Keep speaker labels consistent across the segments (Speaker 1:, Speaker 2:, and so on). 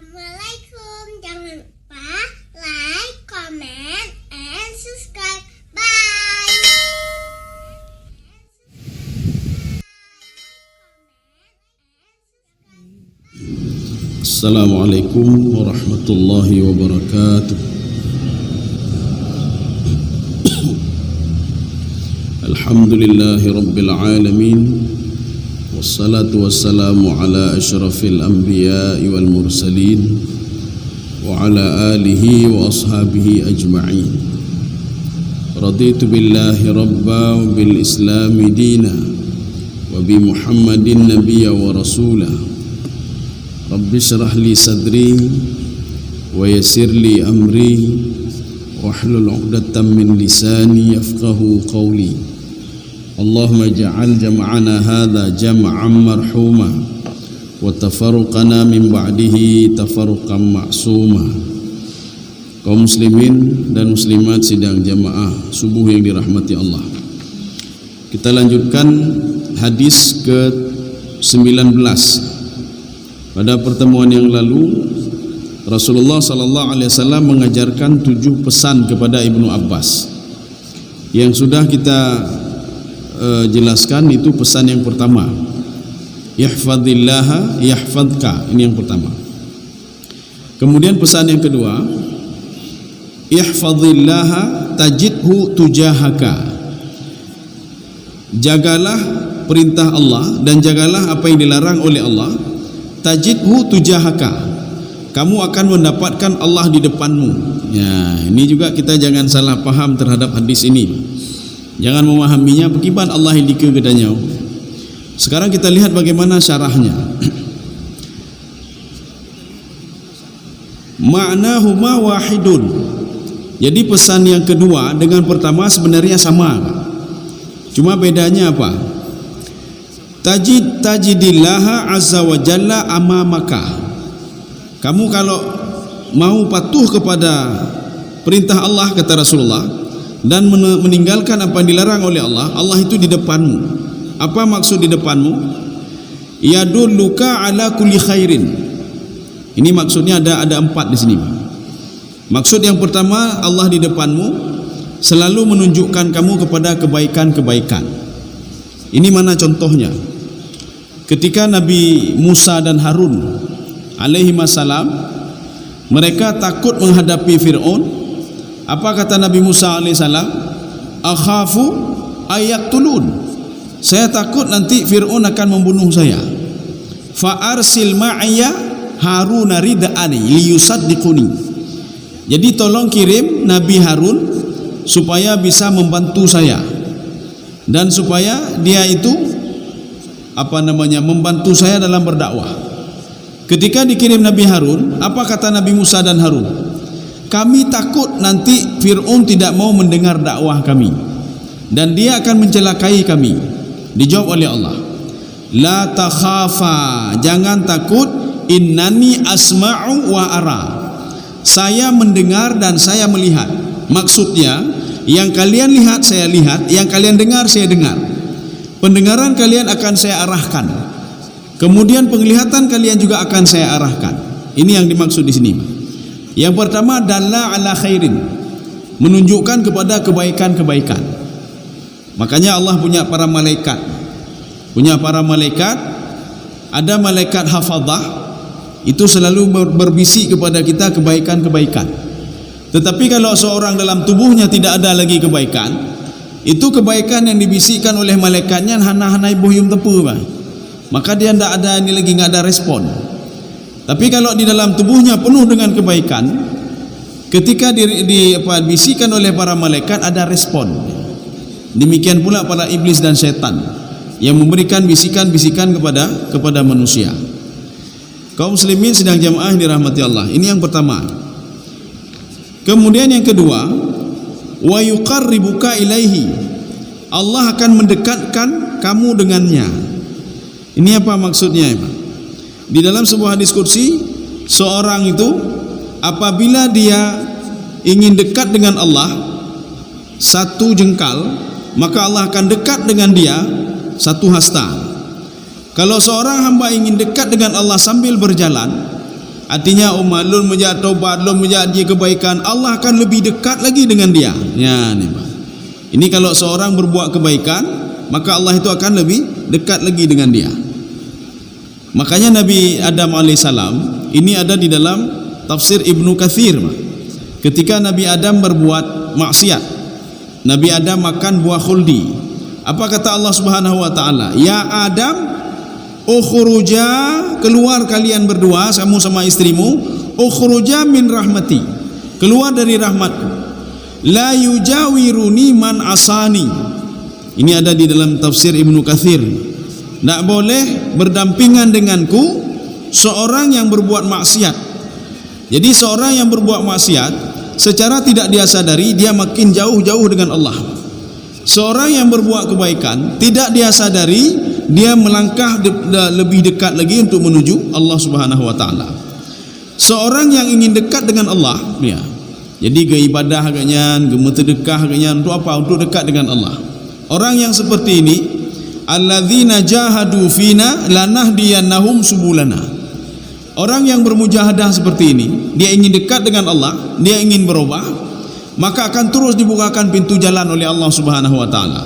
Speaker 1: Assalamualaikum. Jangan lupa like, comment, and subscribe. Bye.
Speaker 2: Assalamualaikum warahmatullahi wabarakatuh. Alhamdulillahi rabbil alamin. Wassalatu wassalamu ala asyrafil anbiya'i wal mursalin wa ala alihi wa ashabihi ajma'in. Raditu billahi rabba wa bil islami dina wa bi Muhammadin nabiyya wa rasulah. Rabbi syrah li sadri wa yassir li amri wahlul 'uqdatam min lisani yafqahu qawli. Allahumma ja'al jam'ana hadha jam'an marhuma wa tafarruqana min ba'dihi tafarruqan ma'suma. Kaum muslimin dan muslimat sidang jamaah subuh yang dirahmati Allah, kita lanjutkan hadis ke-19. Pada pertemuan yang lalu Rasulullah sallallahu alaihi wasallam mengajarkan 7 pesan kepada Ibnu Abbas. Yang sudah kita jelaskan itu pesan yang pertama, ihfazillaha yahfazka, ini yang pertama. Kemudian pesan yang kedua, ihfazillaha tajidhu tujahaka, jagalah perintah Allah dan jagalah apa yang dilarang oleh Allah. Tajidhu tujahaka, kamu akan mendapatkan Allah di depanmu. Ya, ini juga kita jangan salah paham terhadap hadis ini. Jangan memahaminya begiban Allah indika kedanya. Sekarang kita lihat bagaimana syarahnya. Ma'nahuma wahidun. Jadi pesan yang kedua dengan pertama sebenarnya sama, cuma bedanya apa? Tajidillaha azza wa jalla amamaka. Kamu kalau mau patuh kepada perintah Allah, kata Rasulullah, dan meninggalkan apa yang dilarang oleh Allah, Allah itu di depanmu. Apa maksud di depanmu? Yadulluka ala kulli khairin. Ini maksudnya ada 4 di sini. Maksud yang pertama, Allah di depanmu selalu menunjukkan kamu kepada kebaikan-kebaikan. Ini mana contohnya? Ketika Nabi Musa dan Harun alaihi wassalam mereka takut menghadapi Fir'aun, apa kata Nabi Musa alaihissalam? Akhafu ayaktulun, saya takut nanti Fir'aun akan membunuh saya. Fa arsil ma'aya Harun rid'ani liyusaddiquni. Jadi tolong kirim Nabi Harun supaya bisa membantu saya dan supaya dia itu membantu saya dalam berdakwah. Ketika dikirim Nabi Harun, apa kata Nabi Musa dan Harun? Kami takut nanti Fir'aun tidak mau mendengar dakwah kami dan dia akan mencelakai kami. Dijawab oleh Allah, la takhafa, jangan takut, innani asma'u wa ara, saya mendengar dan saya melihat. Maksudnya, yang kalian lihat saya lihat, yang kalian dengar saya dengar. Pendengaran kalian akan saya arahkan, kemudian penglihatan kalian juga akan saya arahkan. Ini yang dimaksud di sini. Yang pertama, dalla ala khairin, menunjukkan kepada kebaikan-kebaikan. Makanya Allah punya para malaikat. Ada malaikat hafadzah, itu selalu berbisik kepada kita kebaikan-kebaikan. Tetapi kalau seorang dalam tubuhnya tidak ada lagi kebaikan, itu kebaikan yang dibisikkan oleh malaikatnya hana-hanai bohyum tepu, maka dia tidak ada ini lagi, tidak ada respon. Tapi kalau di dalam tubuhnya penuh dengan kebaikan, ketika dibisikan oleh para malaikat ada respon. Demikian pula para iblis dan setan yang memberikan bisikan-bisikan kepada manusia. Kaum muslimin sidang jamaah dirahmati Allah. Ini yang pertama. Kemudian yang kedua, wa yuqarribuka ilaihi, Allah akan mendekatkan kamu dengannya. Ini apa maksudnya, Pak? Di dalam sebuah hadis qudsi, seorang itu apabila dia ingin dekat dengan Allah 1 jengkal, maka Allah akan dekat dengan dia 1 hasta. Kalau seorang hamba ingin dekat dengan Allah sambil berjalan, Artinya lun menjadi taubat, lun menjadi kebaikan, Allah akan lebih dekat lagi dengan dia. Ya, ini kalau seorang berbuat kebaikan, maka Allah itu akan lebih dekat lagi dengan dia. Makanya Nabi Adam alaihissalam, ini ada di dalam tafsir Ibnu Katsir. Ketika Nabi Adam berbuat maksiat, Nabi Adam makan buah khuldi. Apa kata Allah Subhanahu wa taala? Ya Adam, ukhruja, keluar kalian berdua, kamu sama istrimu, ukhruja min rahmati, keluar dari rahmatku. La yujawiruni man asani. Ini ada di dalam tafsir Ibnu Katsir. Tak boleh berdampingan denganku seorang yang berbuat maksiat. Jadi seorang yang berbuat maksiat, secara tidak dia sadari dia makin jauh-jauh dengan Allah. Seorang yang berbuat kebaikan, tidak dia sadari dia melangkah lebih dekat lagi untuk menuju Allah Subhanahu wa taala. Seorang yang ingin dekat dengan Allah, ya. Jadi ke ibadah agaknya, ke mentedekah agaknya, untuk apa? Untuk dekat dengan Allah. Orang yang seperti ini, alladzina jahadu fina lanahdiyannahum subulana. Orang yang bermujahadah seperti ini, dia ingin dekat dengan Allah, dia ingin berubah, maka akan terus dibukakan pintu jalan oleh Allah Subhanahu wa taala.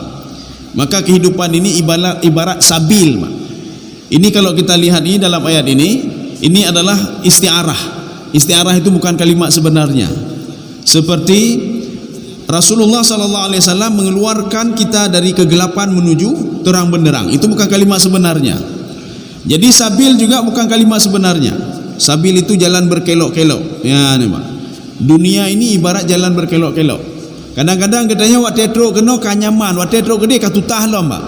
Speaker 2: Maka kehidupan ini ibarat sabil. Ini kalau kita lihat ini dalam ayat ini adalah isti'arah. Isti'arah itu bukan kalimat sebenarnya. Seperti Rasulullah sallallahu alaihi wasallam mengeluarkan kita dari kegelapan menuju terang benderang. Itu bukan kalimat sebenarnya. Jadi sabil juga bukan kalimat sebenarnya. Sabil itu jalan berkelok-kelok. Ya, ni Pak. Dunia ini ibarat jalan berkelok-kelok. Kadang-kadang katanya wak tetrok kena kanyaman, wak tetrok gede katutah lom, Pak.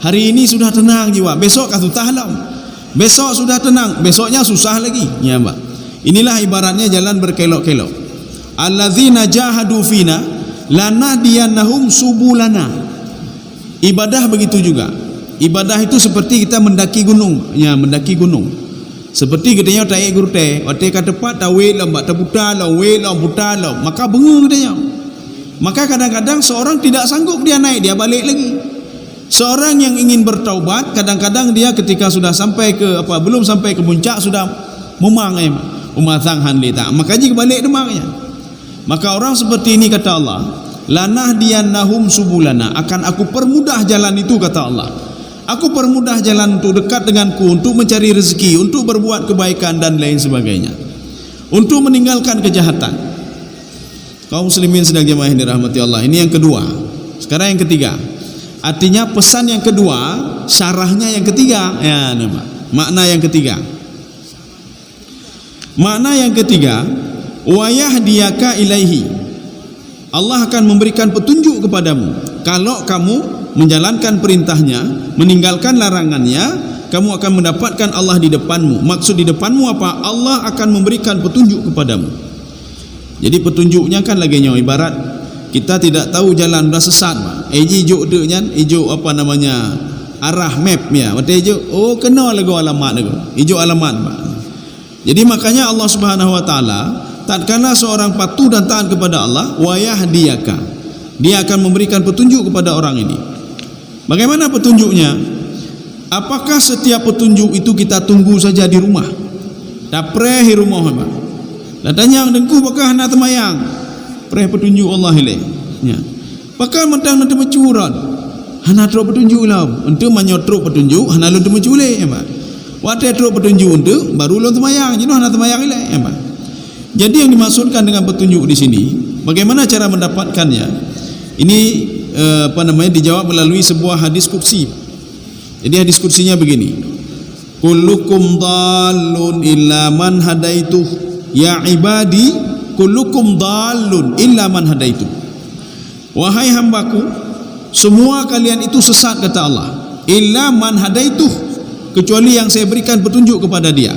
Speaker 2: Hari ini sudah tenang jiwa, besok katutah lom. Besok sudah tenang, besoknya susah lagi. Ya, Pak. Inilah ibaratnya jalan berkelok-kelok. Alladzina jahadu fina lanahdiyannahum subulana. Ibadah begitu juga. Ibadah itu seperti kita mendaki gunung, ya, mendaki gunung. Seperti katanya taik gurte, wate ka tepat tawe lambak tabuta law we law buta law, maka bengung katanya. Maka kadang-kadang seorang tidak sanggup dia naik, dia balik lagi. Seorang yang ingin bertaubat, kadang-kadang dia ketika sudah sampai ke belum sampai ke puncak sudah memang umatang han lita. Maka jika balik demangnya. Maka orang seperti ini kata Allah, lanahdiyannahum subulana, akan aku permudah jalan itu kata Allah. Aku permudah jalan untuk dekat denganku, untuk mencari rezeki, untuk berbuat kebaikan dan lain sebagainya, untuk meninggalkan kejahatan. Kaum muslimin sedang jemaah yang dirahmati Allah. Ini yang kedua. Sekarang yang ketiga. Artinya pesan yang kedua, syarahnya yang ketiga. Ya, makna yang ketiga. Makna yang ketiga, wa yahdiyaka ilaihi. Allah akan memberikan petunjuk kepadamu. Kalau kamu menjalankan perintahnya, meninggalkan larangannya, kamu akan mendapatkan Allah di depanmu. Maksud di depanmu apa? Allah akan memberikan petunjuk kepadamu. Jadi petunjuknya kan lagi nyawa ibarat kita tidak tahu jalan, dah sesat, Pak. Ijo deknya, ijo apa namanya? Arah map ya. Waktu ijo, oh kena lagu alamat lagu. Ijo alamat, Pak. Jadi makanya Allah Subhanahu wa taala tatkala seorang patuh dan taat kepada Allah, wa yahdiyaka. Dia akan memberikan petunjuk kepada orang ini. Bagaimana petunjuknya? Apakah setiap petunjuk itu kita tunggu saja di rumah? Dapre di rumah, Pak. Datanya dengku bakal nak temayang. Preh petunjuk Allah ile. Ya. Bakal mentang nanti mencuran. Hana tro petunjuk lah. Untuk menyotro petunjuk hana lu temecule, ya, Pak. Waktu tro petunjuk untuk baru lu temayang. Jadi hana temayang ile, ya, Pak. Jadi yang dimaksudkan dengan petunjuk di sini, bagaimana cara mendapatkannya? Ini dijawab melalui sebuah hadis qudsi. Jadi hadis qudsinya begini. Kullukum dhalun illa man hadaituh. Ya ibadi, kullukum dhalun illa man hadaitu. Wahai hambaku, semua kalian itu sesat kata Allah. Illa man hadaitu, kecuali yang saya berikan petunjuk kepada dia.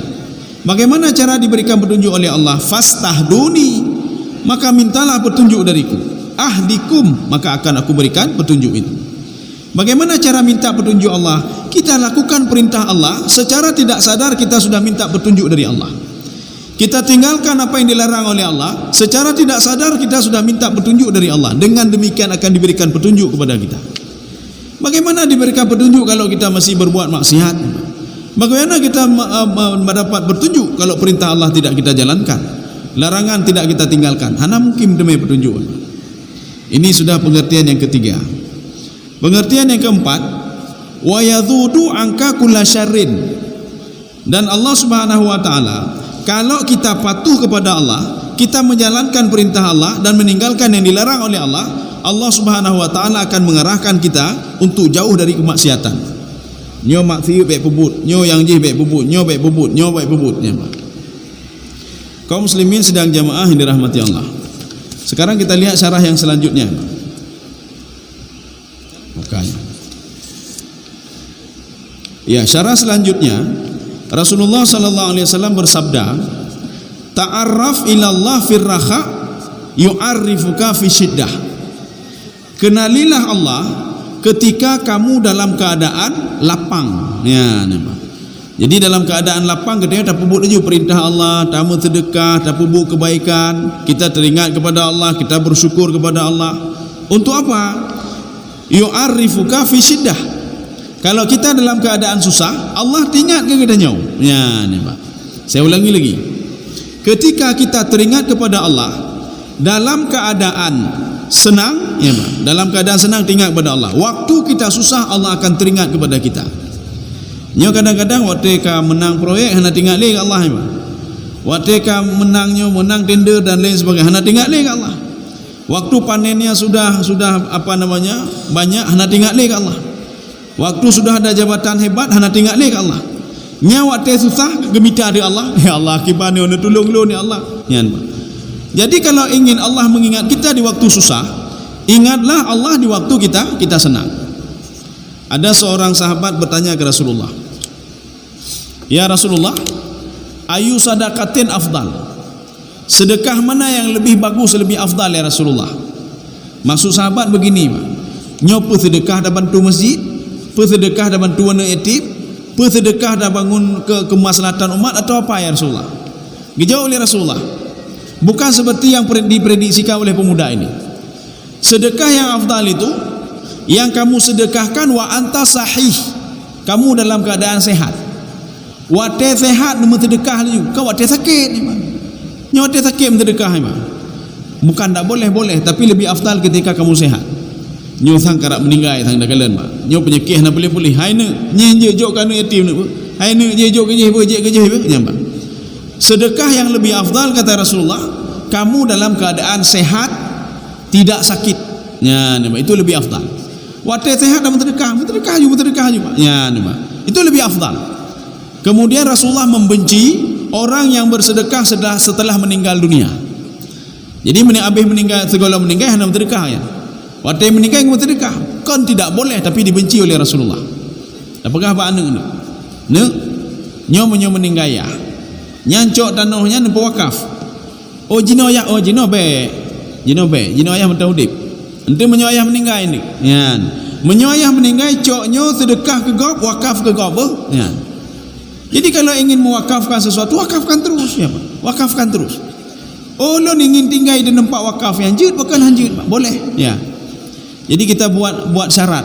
Speaker 2: Bagaimana cara diberikan petunjuk oleh Allah? Fastahduni, maka mintalah petunjuk dariku. Ahdikum, maka akan aku berikan petunjuk itu. Bagaimana cara minta petunjuk Allah? Kita lakukan perintah Allah, secara tidak sadar kita sudah minta petunjuk dari Allah. Kita tinggalkan apa yang dilarang oleh Allah, secara tidak sadar kita sudah minta petunjuk dari Allah. Dengan demikian akan diberikan petunjuk kepada kita. Bagaimana diberikan petunjuk kalau kita masih berbuat maksiat? Bagaimana kita mendapat petunjuk kalau perintah Allah tidak kita jalankan, larangan tidak kita tinggalkan? Hana mungkin demi petunjuk. Ini sudah pengertian yang ketiga. Pengertian yang keempat, wa yadhudu anka kulla syarrin. Dan Allah Subhanahu wa taala, kalau kita patuh kepada Allah, kita menjalankan perintah Allah dan meninggalkan yang dilarang oleh Allah, Allah Subhanahu wa taala akan mengarahkan kita untuk jauh dari kemaksiatan. Nyo maksiat baik pebut, nyo yang jih baik pebut, nyo baik pebut, nyo baik pebut. Kaum muslimin sedang jamaah yang dirahmati Allah. Sekarang kita lihat syarah yang selanjutnya. Okay. Ya, syarah selanjutnya Rasulullah sallallahu alaihi wasallam bersabda, ta'arraf ila Allah fir raha yu'arrifuka fi syiddah. Kenalilah Allah ketika kamu dalam keadaan lapang. Ya, nampak. Jadi dalam keadaan lapang ketika tak pebut aja perintah Allah, tamu sedekah, tak pebut kebaikan, kita teringat kepada Allah, kita bersyukur kepada Allah. Untuk apa? Yu'arrifuka fi syiddah. Kalau kita dalam keadaan susah, Allah ingat ke kita nyau. Ya, nampak. Saya ulangi lagi. Ketika kita teringat kepada Allah dalam keadaan senang, ya, dalam keadaan senang teringat kepada Allah. Waktu kita susah, Allah akan teringat kepada kita. Nyo kadang-kadang waktu ka menang proyek hana teringat lagi Allah, ya. Waktu ka menang tender dan lain sebagainya hana teringat lagi Allah. Waktu panennya sudah banyak hana teringat lagi Allah. Waktu sudah ada jabatan hebat hana teringat lagi Allah. Nyawa teh susah gemita di Allah, ya Allah kibane ono tolong lu ni Allah. Jadi kalau ingin Allah mengingat kita di waktu susah, ingatlah Allah di waktu kita senang. Ada seorang sahabat bertanya ke Rasulullah, ya Rasulullah, ayu sadaqatin afdal? Sedekah mana yang lebih bagus, lebih afdal ya Rasulullah? Maksud sahabat begini, nyopo sedekah dah bantu masjid, sedekah dah bantu anak yatim, sedekah dah bangun kemaslahatan umat, atau apa ya Rasulullah? Dijawab oleh Rasulullah, bukan seperti yang diprediksikan oleh pemuda ini. Sedekah yang afdal itu yang kamu sedekahkan wa anta sahih, kamu dalam keadaan sehat. Wate sehat nama sedekah ni, kau wate sakit ni mah. Nyote sakit sedekah ni mah. Bukan tak boleh, tapi lebih afdal ketika kamu sehat. Nyo sang karak meninggal sang dah kalen mah. Nyo penyakit nak boleh. Hai ne, nye jok kan yatim nak. Hai ne je jok kerja nyambang. Sedekah yang lebih afdal kata Rasulullah, kamu dalam keadaan sehat, tidak sakit. Ya, nama itu lebih afdal. Wate sehat dan sedekah juga. Ya, nama itu lebih afdal. Kemudian Rasulullah membenci orang yang bersedekah setelah meninggal dunia. Jadi habis meninggal, segala meninggal hendak bersedekah ya. Wate meninggal yang bersedekah kan tidak boleh, tapi dibenci oleh Rasulullah. Apakah apa anu ni? Nyo meninggal ya. Nyancok tanahnya nempo wakaf. Oh jino ayah mentah udip. Ente menyo ayah meninggal ini. Ya. Menyo ayah meninggal coknyo sedekah ke gop, wakaf ke gop. Ya. Jadi kalau ingin mewakafkan sesuatu, wakafkan terus ya, Pak. Wakafkan terus. Oh lo ingin tinggal di tempat wakaf yang jut, bukan hanjut, Pak. Boleh. Ya. Jadi kita buat syarat.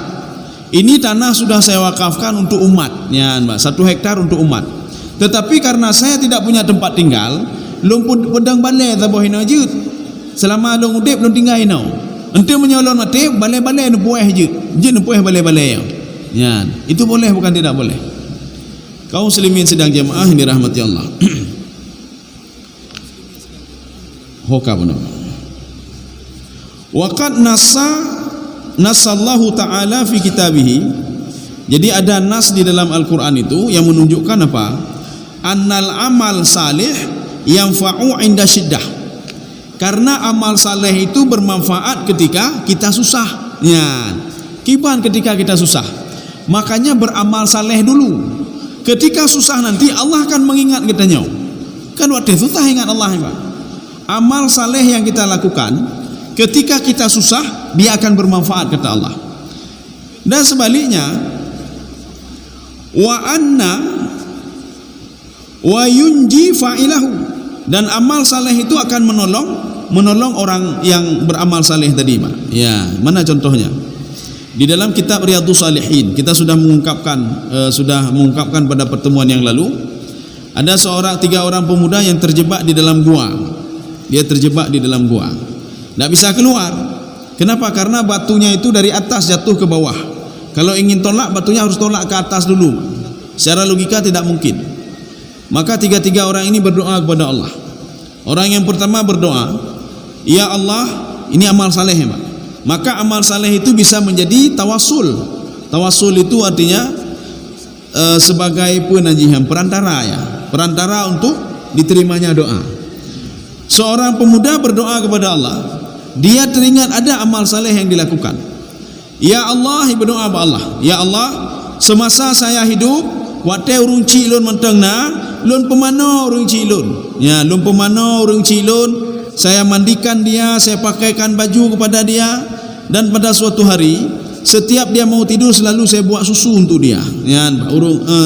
Speaker 2: Ini tanah sudah saya wakafkan untuk umat. Ya, Pak. 1 hektar untuk umat. Tetapi karena saya tidak punya tempat tinggal, long pedang balai taboh hina jut. Selama long udip long tinggal hina. Ente menyolon mati balai-balai nu pueh jut. Jut nu pueh balai-balai. Ya, itu boleh bukan tidak boleh. Kaum muslimin sedang jamaah yang dirahmati Allah. Hoka pun. Waqad nasallahu ta'ala fi kitabihi. Jadi ada nas di dalam Al-Qur'an itu yang menunjukkan apa? Annal amal salih yanfa'u inda syiddah. Karena amal saleh itu bermanfaat ketika kita susah. Ya. Kiban ketika kita susah. Makanya beramal saleh dulu. Ketika susah nanti Allah akan mengingat kita nyau. Kan waktu susah ingat Allah, Pak. Amal saleh yang kita lakukan ketika kita susah, dia akan bermanfaat kata Allah. Dan sebaliknya, wa anna wa yunji fa'ilahu, dan amal saleh itu akan menolong orang yang beramal saleh tadi, Pak. Ya, mana contohnya? Di dalam kitab Riyadhus Shalihin kita sudah mengungkapkan pada pertemuan yang lalu, ada tiga orang pemuda yang terjebak di dalam gua. Dia terjebak di dalam gua, tidak bisa keluar. Kenapa? Karena batunya itu dari atas jatuh ke bawah. Kalau ingin tolak, batunya harus tolak ke atas dulu. Secara logika tidak mungkin. Maka tiga orang ini berdoa kepada Allah. Orang yang pertama berdoa, ya Allah, ini amal saleh ya Pak. Maka amal saleh itu bisa menjadi tawasul. Tawasul itu artinya sebagai penajihan, perantara ya, perantara untuk diterimanya doa. Seorang pemuda berdoa kepada Allah, dia teringat ada amal saleh yang dilakukan. Ya Allah, berdoa kepada Allah, ya Allah, semasa saya hidup, waktu urung cilun mentengna, lun pemano urung cilun. Ya, lun pemano urung cilun. Saya mandikan dia, saya pakaikan baju kepada dia, dan pada suatu hari setiap dia mau tidur selalu saya buat susu untuk dia. Ya,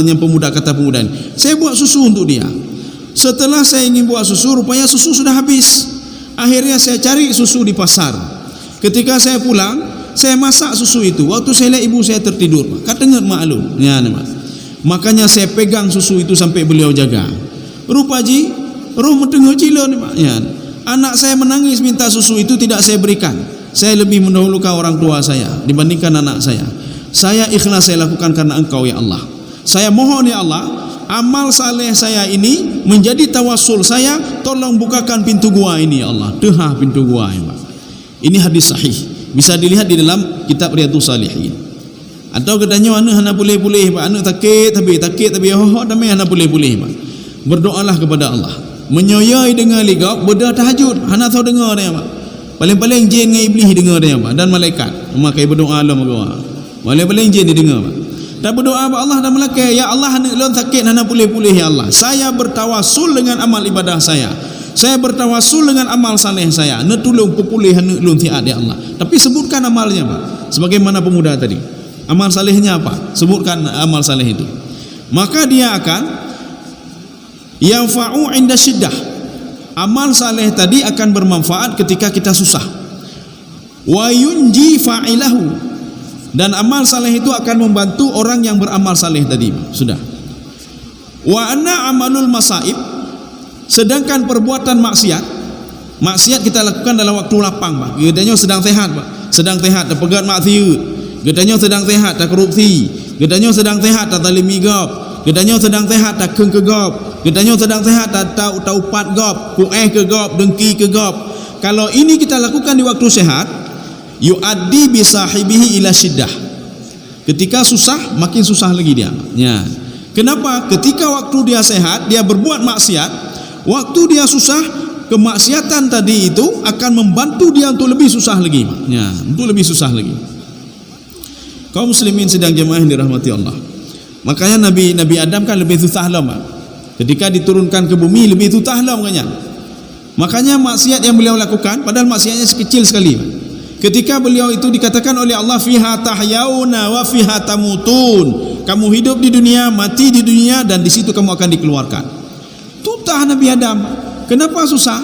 Speaker 2: yang pemuda kata pemuda ini, saya buat susu untuk dia. Setelah saya ingin buat susu, rupanya susu sudah habis. Akhirnya saya cari susu di pasar. Ketika saya pulang, saya masak susu itu. Waktu saya lihat ibu saya tertidur, katanya maklum. Ya, makanya saya pegang susu itu sampai beliau jaga. Rupaji, roh mendengar cilon, ya. Anak saya menangis minta susu itu tidak saya berikan. Saya lebih mendahulukan orang tua saya dibandingkan anak saya. Saya ikhlas saya lakukan karena Engkau ya Allah. Saya mohon ya Allah, amal saleh saya ini menjadi tawasul saya. Tolong bukakan pintu gua ini ya Allah. Dehah pintu gua ya Allah. Ini hadis sahih. Bisa dilihat di dalam kitab Riyadhus Shalihin. Atau katanya anu hana boleh-boleh Pak, anu takit tapi damai hana boleh-boleh Pak. Berdoalah kepada Allah. Menyoyai dengan ligap berdoa tahajud, hana tahu dengar dia Pak. Paling-paling jin dengan iblis dengar dia Pak, dan malaikat. Memakai berdoa Allah berdoa. Paling-paling jin dia dengar Pak. Dan berdoa kepada Allah dan malaikat, ya Allah hana lon sakit hana boleh-boleh ya Allah. Saya bertawasul dengan amal ibadah saya. Saya bertawasul dengan amal saleh saya. Ne tolong pepulih hana lon tiat ya Allah. Tapi sebutkan amalnya Pak. Sebagaimana pemuda tadi. Amal salehnya apa? Sebutkan amal saleh itu. Maka dia akan yanfa'u 'inda syiddah. Amal saleh tadi akan bermanfaat ketika kita susah. Wa yunji fa'ilahu. Dan amal saleh itu akan membantu orang yang beramal saleh tadi. Sudah. Wa anna amalul masaib. Sedangkan perbuatan maksiat kita lakukan dalam waktu lapang Pak. Gedanya sedang sehat Pak. Sedang sehat tak pegat maksiat. Gedanya sedang sehat tak korupsi. Gedanya sedang sehat tak zalim migap. Gedanya sedang sehat tak keng kegap. Gedanya sedang sehat tak taupat gap, kueh ke gap, dengki ke gap. Kalau ini kita lakukan di waktu sehat, yu'addi bi sahibihi ila syiddah. Ketika susah, makin susah lagi dia. Ya. Kenapa? Ketika waktu dia sehat, dia berbuat maksiat. Waktu dia susah, kemaksiatan tadi itu akan membantu dia untuk lebih susah lagi. Ya, untuk lebih susah lagi. Kaum muslimin sedang jemaah yang dirahmati Allah. Makanya Nabi Adam kan lebih susah lah Pak. Ketika diturunkan ke bumi lebih susah lah makanya. Makanya maksiat yang beliau lakukan padahal maksiatnya sekecil sekali Pak. Ketika beliau itu dikatakan oleh Allah fiha tahyauna wa fiha tamutun. Kamu hidup di dunia, mati di dunia, dan di situ kamu akan dikeluarkan. Tutah Nabi Adam. Kenapa susah?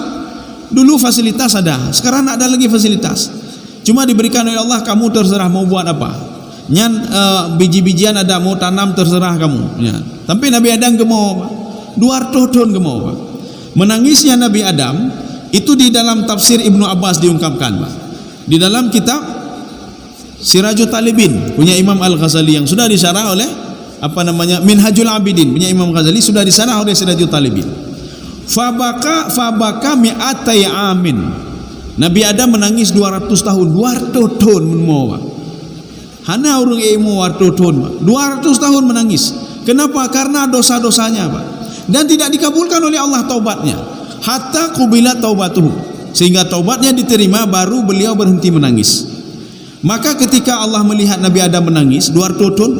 Speaker 2: Dulu fasilitas ada, sekarang tak ada lagi fasilitas. Cuma diberikan oleh Allah, kamu terserah mau buat apa. Nyan biji-bijian ada mau tanam terserah kamu. Ya. Tapi Nabi Adam gemau, 200 tahun gemau. Menangisnya Nabi Adam itu di dalam tafsir Ibnu Abbas diungkapkan, Pak. Di dalam kitab Sirajul Talibin punya Imam Al-Ghazali yang sudah disyarah oleh Minhajul Abidin punya Imam Ghazali sudah disyarah oleh Sirajul Talibin. Fabaka mi'atai amin. Nabi Adam menangis 200 tahun, 200 tahun menmo. Hana urung ilmu 200 tahun, 200 tahun menangis. Kenapa? Karena dosa-dosanya, Pak. Dan tidak dikabulkan oleh Allah taubatnya. Hatta qubilat taubatuhu. Sehingga taubatnya diterima baru beliau berhenti menangis. Maka ketika Allah melihat Nabi Adam menangis 200 tahun,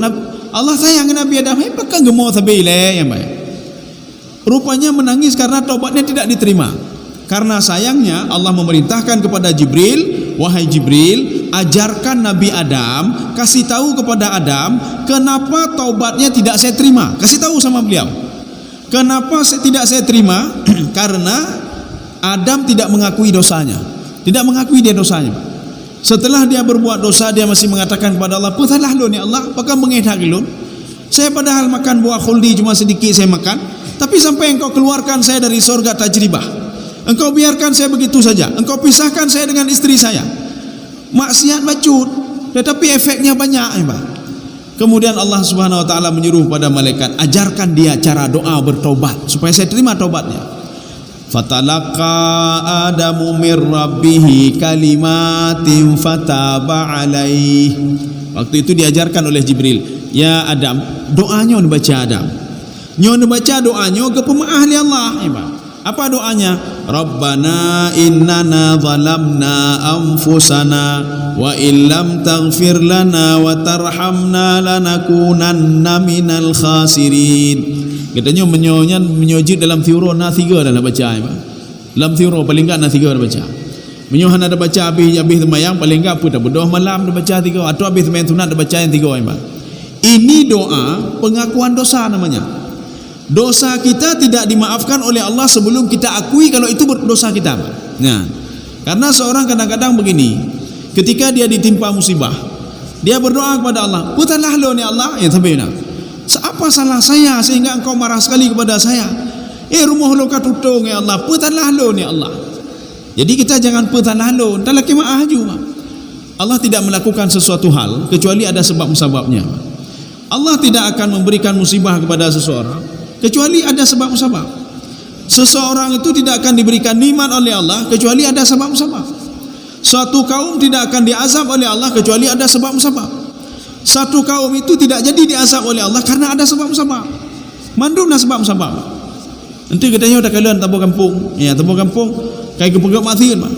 Speaker 2: Allah sayang Nabi Adam, "Apakah gemau sabile yang baik?" Rupanya menangis karena taubatnya tidak diterima. Karena sayangnya Allah memerintahkan kepada Jibril, "Wahai Jibril, ajarkan Nabi Adam, kasih tahu kepada Adam kenapa taubatnya tidak saya terima." Kasih tahu sama beliau. Kenapa tidak saya terima? Karena Adam tidak mengakui dosanya. Tidak mengakui dia dosanya. Setelah dia berbuat dosa, dia masih mengatakan kepada Allah, "Putalah lo ni Allah, apakah mengedah lo? Saya padahal makan buah khuldi cuma sedikit saya makan, tapi sampai engkau keluarkan saya dari surga tajribah. Engkau biarkan saya begitu saja. Engkau pisahkan saya dengan istri saya. Maksiat bacut, tetapi efeknya banyak." Kemudian Allah Subhanahu wa taala menyuruh pada malaikat, ajarkan dia cara doa bertaubat supaya saya terima taubatnya. Fatalaqa Adamu mir rabbih kalimatin fataba alaih. Waktu itu diajarkan oleh Jibril, "Ya Adam, doanya dibaca Adam. Nyo baca doanya ke pemaah li Allah." Apa doanya? Rabbana innana zalamna anfusana wa illam taghfir lana wa tarhamna lanakunanna minal khasirin. Katanya menyojid dalam thiuro na 3 dah nak baca. Dalam thiuro paling enggak na 3 dah baca. Menyohan ada baca habis semayang paling enggak pun dah berdoa malam dah baca 3 atau habis semayang sunat dah baca yang 3. Ini doa pengakuan dosa namanya. Dosa kita tidak dimaafkan oleh Allah sebelum kita akui kalau itu dosa kita. Nah, karena seorang kadang-kadang begini, ketika dia ditimpa musibah, dia berdoa kepada Allah, "Putalah lo ni Allah." Ya sampai nak. Apa salah saya sehingga engkau marah sekali kepada saya? Rumah lo katutung ya Allah, putalah lo ni Allah. Jadi kita jangan putalah lo, entar laki maaf juga. Allah tidak melakukan sesuatu hal kecuali ada sebab-sebabnya. Allah tidak akan memberikan musibah kepada seseorang kecuali ada sebab-sebab. Seseorang itu tidak akan diberikan nikmat oleh Allah kecuali ada sebab-sebab. Suatu kaum tidak akan diazab oleh Allah kecuali ada sebab-sebab. Satu kaum itu tidak jadi diazab oleh Allah karena ada sebab-sebab. Mandumlah sebab-sebab. Nanti katanya dah kalian tabur kampung. Ya, tabur kampung kayak kepegak mati kan.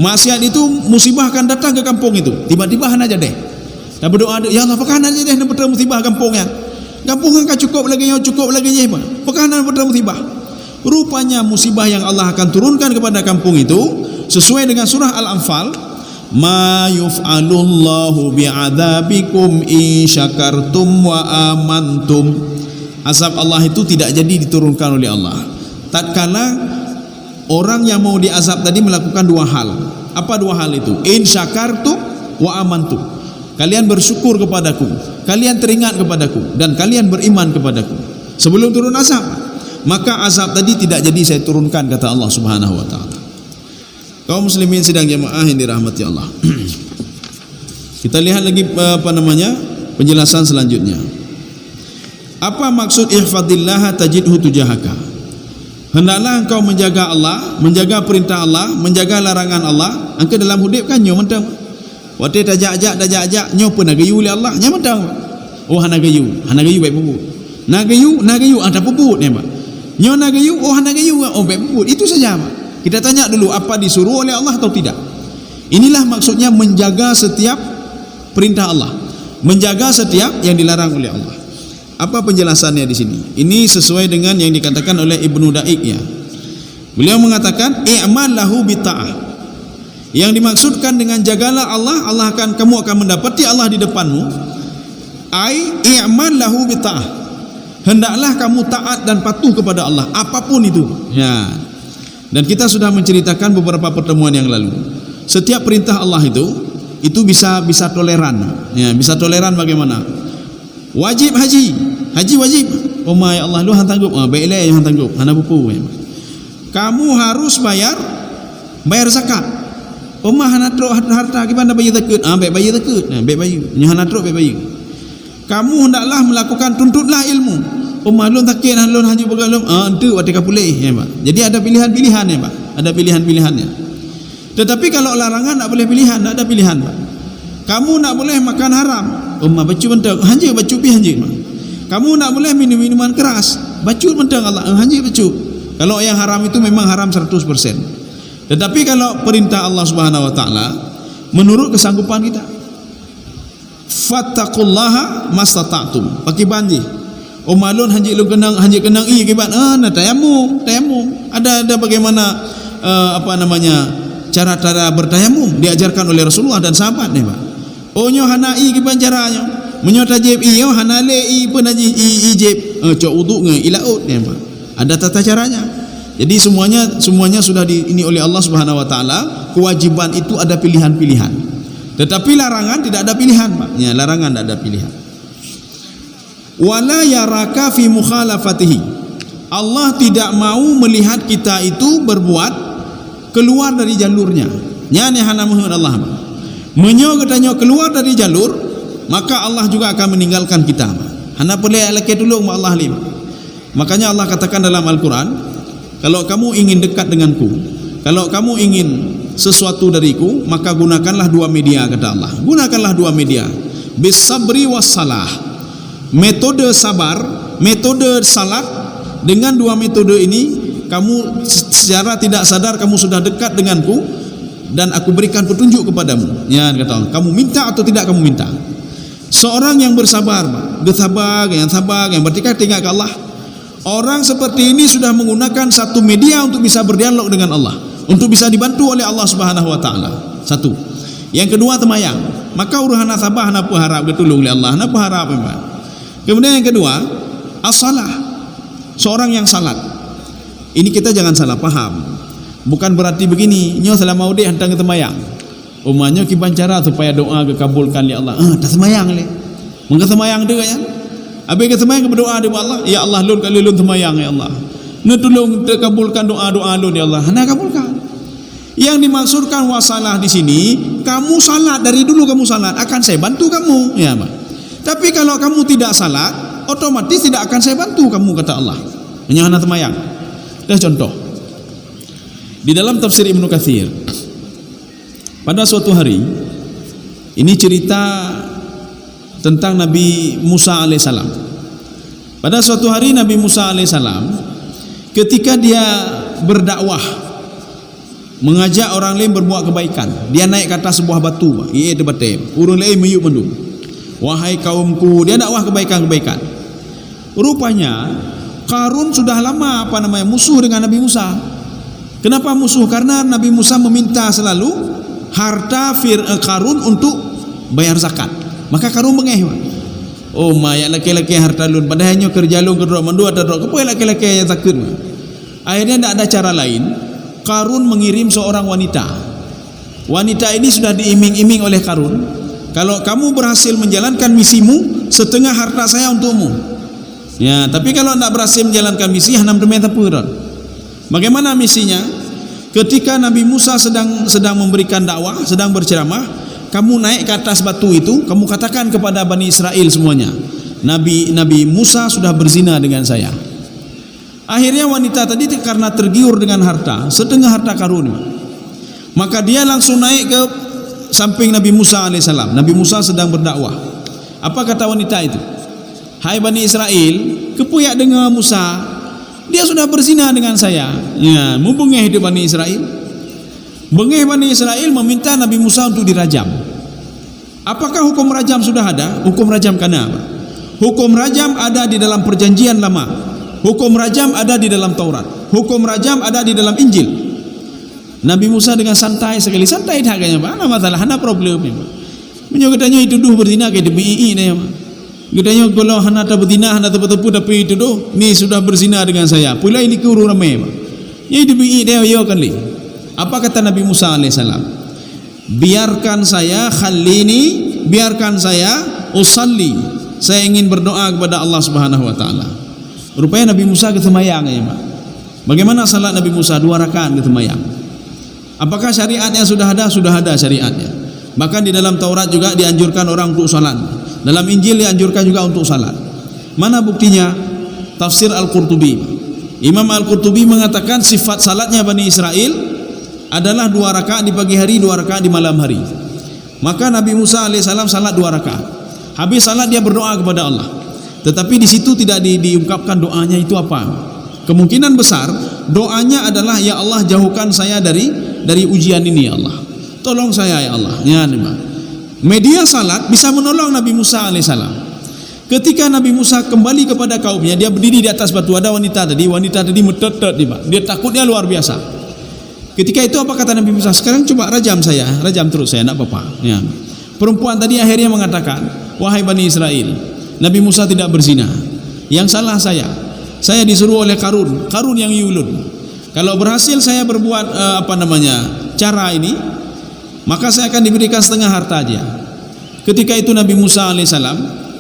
Speaker 2: Maksiat itu musibah akan datang ke kampung itu. Tiba-tiba hana aja deh. Dah berdoa, "Ya Allah, apakah hana aja deh nak betul musibah kampungnya?" Kampung kan cukup lagi je apa? Pekanan betul musibah. Rupanya musibah yang Allah akan turunkan kepada kampung itu sesuai dengan surah Al-Anfal, "Ma yuf'alullahu bi'adzabikum in syakartum wa amantum." Azab Allah itu tidak jadi diturunkan oleh Allah tatkala orang yang mau diazab tadi melakukan 2 hal. Apa 2 hal itu? In syakartum wa amantum. Kalian bersyukur kepadaku, kalian teringat kepadaku, dan kalian beriman kepadaku sebelum turun azab. Maka azab tadi tidak jadi saya turunkan, kata Allah Subhanahu wa taala. Kaum muslimin sidang jemaah yang dirahmati Allah. Kita lihat lagi penjelasan selanjutnya. Apa maksud ihfadillah tajidhu tujahaka? Hendaklah engkau menjaga Allah, menjaga perintah Allah, menjaga larangan Allah. Engkau dalam hidup kan nyo mentang. Waktu tajak-ajak nyo pun nagayu oleh Allah, nya mentang. Oh hanagayu baik puput. Nagayu ada puput ni, Pak. Nyo nagayu, oh hanagayu, oh baik puput. Itu saja, Pak. Kita tanya dulu apa disuruh oleh Allah atau tidak. Inilah maksudnya menjaga setiap perintah Allah, menjaga setiap yang dilarang oleh Allah. Apa penjelasannya di sini? Ini sesuai dengan yang dikatakan oleh Ibnu Daik ya. Beliau mengatakan i'mal lahu bita'ah. Yang dimaksudkan dengan jagalah Allah, kamu akan mendapati Allah di depanmu. Ai i'mal lahu bita'ah. Hendaklah kamu taat dan patuh kepada Allah apapun itu. Ya. Dan kita sudah menceritakan beberapa pertemuan yang lalu. Setiap perintah Allah itu bisa toleran. Ya, bisa toleran bagaimana? Wajib haji wajib. Oh my Allah, lu hang tanggup. Baiklah yang hang tanggup. Hana pupu. Kamu harus bayar zakat. Omah hana truk harta gimana bayi takut? Baik bayi takut. Baik bayi. Nya hana truk baik bayi. Kamu hendaklah melakukan tuntutlah ilmu. Omah lon takut lon haji begalum. Itu watika pulih ya, Pak. Jadi ada pilihan-pilihan ya, Pak. Ada pilihan-pilihannya. Tetapi kalau larangan tak boleh pilihan, tak ada pilihan, Pak. Kamu nak boleh makan haram. Omah bacu mentang, hanji bacu pi hanji, Pak. Kamu nak boleh minum minuman keras. Bacu mentang Allah, hanji bacu. Kalau yang haram itu memang haram 100%. Tetapi kalau perintah Allah Subhanahu wa taala menurut kesanggupan kita. Fattaqullaha mastata'tum. Pakai bandi. Malun hanji kenang kibat na tayamum. Ada bagaimana cara-cara bertayamum diajarkan oleh Rasulullah dan sahabat ni, Pak. Nyo hanai kiban caranya. Menyo tajib iyo hanale pun haji ijib. Cok wudu nge ilaut ni, Pak. Ada tata caranya. Jadi semuanya sudah ini oleh Allah Subhanahu wa taala. Kewajiban itu ada pilihan-pilihan. Tetapi larangan tidak ada pilihan, Pak. Ya, larangan tidak ada pilihan. Wala yaraka fi mukhalafatihi. Allah tidak mau melihat kita itu berbuat keluar dari jalurnya. Nya ne hana muhun Allah. Menyo katanya keluar dari jalur, maka Allah juga akan meninggalkan kita. Hana boleh laki dulu Allah lim. Makanya Allah katakan dalam Al-Quran, kalau kamu ingin dekat denganku, kalau kamu ingin sesuatu dariku, maka gunakanlah dua media, kata Allah. Gunakanlah dua media, bis sabri was salah. Metode sabar, metode salat. Dengan dua metode ini, kamu secara tidak sadar kamu sudah dekat denganku, dan aku berikan petunjuk kepadamu. Ya, kata Allah, kamu minta atau tidak kamu minta. Seorang yang bersabar, yang sabar, yang bertekad tinggal ke Allah. Orang seperti ini sudah menggunakan satu media untuk bisa berdialog dengan Allah, untuk bisa dibantu oleh Allah Subhanahu wa taala. Satu. Yang kedua temayang. Maka urusan sabar hana harap ditolong oleh Allah, hana harap memang. Kemudian yang kedua, as-salah. Seorang yang salat. Ini kita jangan salah paham. Bukan berarti begini, nyo salah mau deh hantang ke temayang. Umanya kiban cara supaya doa dikabulkan oleh Allah. Tak semayang le. Mengka semayang dia ya. Habis ke semayang berdoa kepada Allah, ya Allah lun kali lun semayang ya Allah. Netulung terkabulkan doa-doa lun ya Allah. Hana kabulkan. Yang dimaksudkan wasalah di sini, kamu salat dari dulu kamu salat, akan saya bantu kamu, ya Pak. Tapi kalau kamu tidak salat, otomatis tidak akan saya bantu kamu, kata Allah. Hanya hana semayang. Dah contoh. Di dalam tafsir Ibnu Katsir, pada suatu hari, ini cerita tentang Nabi Musa alaihissalam. Pada suatu hari Nabi Musa alaihissalam, ketika dia berdakwah, mengajak orang lain berbuat kebaikan, dia naik ke atas sebuah batu, ia debatem, urun lain meyuk mendung. Wahai kaumku, dia dakwah kebaikan-kebaikan. Rupanya Qarun sudah lama musuh dengan Nabi Musa. Kenapa musuh? Karena Nabi Musa meminta selalu harta Qarun untuk bayar zakat. Maka Qarun mengeh. Oh mayat laki-laki harta lun, padahalnya kerja lun kedua mendua terdok. Apa laki-laki yang zakut? Akhirnya tidak ada cara lain. Qarun mengirim seorang wanita. Wanita ini sudah diiming-iming oleh Qarun. Kalau kamu berhasil menjalankan misimu, setengah harta saya untukmu. Ya, tapi kalau tidak berhasil menjalankan misi, hanam demi tapuran. Bagaimana misinya? Ketika Nabi Musa sedang memberikan dakwah, sedang berceramah, kamu naik ke atas batu itu, kamu katakan kepada Bani Israel semuanya, Nabi Musa sudah berzina dengan saya. Akhirnya wanita tadi karena tergiur dengan harta, setengah harta Qarun, maka dia langsung naik ke samping Nabi Musa alaihissalam. Nabi Musa sedang berdakwah. Apa kata wanita itu? Hai Bani Israel, kepuyak dengar Musa, dia sudah berzina dengan saya. Ya, membengeh di Bani Israel. Bengeh Bani Israel meminta Nabi Musa untuk dirajam. Apakah hukum rajam sudah ada? Hukum rajam kana apa? Hukum rajam ada di dalam perjanjian lama. Hukum rajam ada di dalam Taurat. Hukum rajam ada di dalam Injil. Nabi Musa dengan santai sekali, santai dah kayaknya, Pak. Ada masalah, ada problem. Menyokatanya itu duh berzina kayak DBI ni, Pak. Katanya kalau hana tak berzina, hana tak bertepu, tapi itu doh, ni sudah berzina dengan saya. Pula ini kuru ramai, Pak. Ini DBI dia yo kali. Apa kata Nabi Musa alaihissalam? Biarkan saya khalini, biarkan saya usalli. Saya ingin berdoa kepada Allah Subhanahu wa taala. Rupanya Nabi Musa kesemayang ya, Pak. Bagaimana salat Nabi Musa? 2 rakaat kesemayang. Apakah syariatnya sudah ada? Sudah ada syariatnya. Bahkan di dalam Taurat juga dianjurkan orang untuk salat. Dalam Injil dianjurkan juga untuk salat. Mana buktinya? Tafsir Al-Qurtubi. Imam Al-Qurtubi mengatakan sifat salatnya Bani Israel adalah 2 rakaat di pagi hari, 2 rakaat di malam hari. Maka Nabi Musa alaihissalam salat 2 rakaat. Habis salat dia berdoa kepada Allah. Tetapi di situ tidak diungkapkan doanya itu apa. Kemungkinan besar doanya adalah, ya Allah jauhkan saya dari ujian ini ya Allah. Tolong saya ya Allah. Ya, media salat bisa menolong Nabi Musa alaihissalam. Ketika Nabi Musa kembali kepada kaumnya, dia berdiri di atas batu. Ada wanita tadi metetet dia takutnya luar biasa. Ketika itu apa kata Nabi Musa? Sekarang coba rajam saya, rajam terus saya, nak apa-apa. Ya. Perempuan tadi akhirnya mengatakan, wahai Bani Israel, Nabi Musa tidak berzina. Yang salah saya disuruh oleh Qarun yang yulun. Kalau berhasil saya berbuat cara ini, maka saya akan diberikan setengah harta aja. Ketika itu Nabi Musa alaihissalam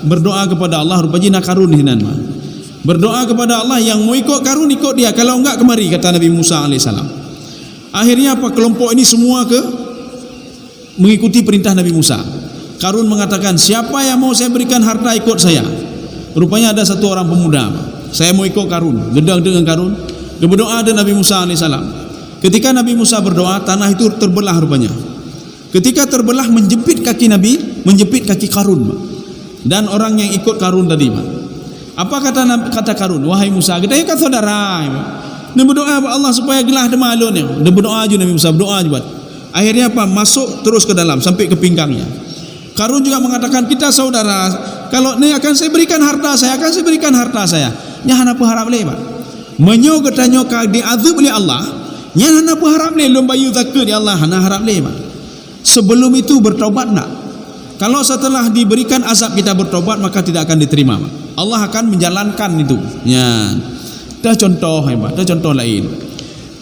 Speaker 2: berdoa kepada Allah, rupanya Karun hinan mah. Berdoa kepada Allah, yang mau ikut Karun ikut dia, kalau enggak kemari, kata Nabi Musa alaihissalam. Akhirnya apa? Kelompok ini semua mengikuti perintah Nabi Musa. Karun mengatakan, siapa yang mau saya berikan harta ikut saya. Rupanya ada satu orang pemuda, saya mau ikut Karun, gedang dengan Karun. Berdoa ada Nabi Musa alaihissalam. Ketika Nabi Musa berdoa, tanah itu terbelah rupanya. Ketika terbelah, menjepit kaki Nabi, menjepit kaki Karun, dan orang yang ikut Karun tadi. Apa kata Karun? Wahai Musa, kita kan saudara. Dia berdoa Allah supaya gelah demalun. Dia berdoa aja Nabi Musa, berdoa aja. Akhirnya apa? Masuk terus ke dalam sampai ke pinggangnya. Karun juga mengatakan, kita saudara. Kalau ini akan saya berikan harta saya, akan saya berikan harta saya. Nyahan apa harap le, Pak? Menyo katanya diazab oleh Allah. Nyahan apa harap le, lomba yu zakat ya Allah, hana harap le, Pak. Sebelum itu bertobat nak. Kalau setelah diberikan azab kita bertobat, maka tidak akan diterima, Pak. Allah akan menjalankan itu. Ya. Dah contoh, Pak. Dah contoh lain.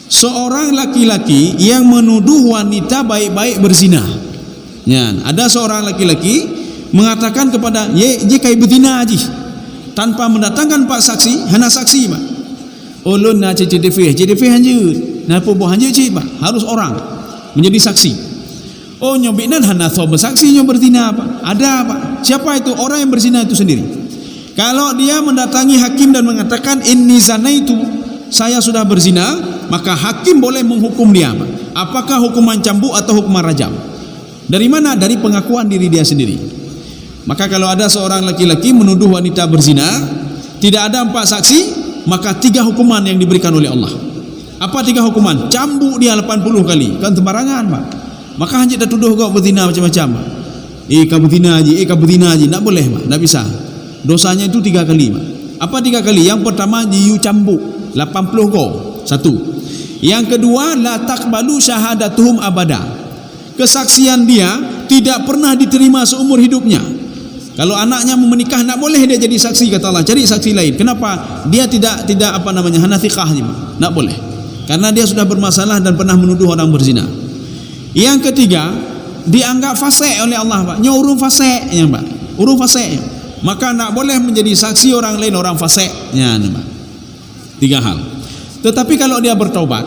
Speaker 2: Seorang laki-laki yang menuduh wanita baik-baik berzina. Ya, ada seorang laki-laki mengatakan kepada ye kai berzina aji, tanpa mendatangkan pak saksi, hanya saksi, Pak. Ulun na CCTV hanya, na poboh hanya cik, Pak. Harus orang menjadi saksi. Oh nyobinan hanya sobat saksinya berzina, Pak. Ada, Pak. Siapa itu? Orang yang berzina itu sendiri. Kalau dia mendatangi hakim dan mengatakan inni zanaitu, saya sudah berzina, maka hakim boleh menghukum dia, Pak. Apakah hukuman cambuk atau hukuman rajam? Dari mana? Dari pengakuan diri dia sendiri. Maka kalau ada seorang laki-laki menuduh wanita berzina, tidak ada 4 saksi, maka 3 hukuman yang diberikan oleh Allah. Apa 3 hukuman? Cambuk dia 80 kali. Kan sembarangan, Pak. Maka hanya dah tuduh kau berzina macam-macam, Pak. Kau berzina haji, tak boleh, Pak. Tak bisa. Dosanya itu 3 kali, Pak. Apa 3 kali? Yang pertama diu cambuk 80 kau. 1. Yang kedua, la taqbalu syahadatuhum abada. Kesaksian dia tidak pernah diterima seumur hidupnya. Kalau anaknya mau menikah, tak boleh dia jadi saksi, kata Allah. Cari saksi lain. Kenapa? Dia tidak hana thiqahnya, tak boleh. Karena dia sudah bermasalah dan pernah menuduh orang berzina. Yang ketiga, dianggap fasik oleh Allah, Pak. Nya urung fasik, ya, Pak. Urung fasik. Maka tak boleh menjadi saksi orang lain orang fasik. Ya, Pak. 3 hal. Tetapi kalau dia bertaubat,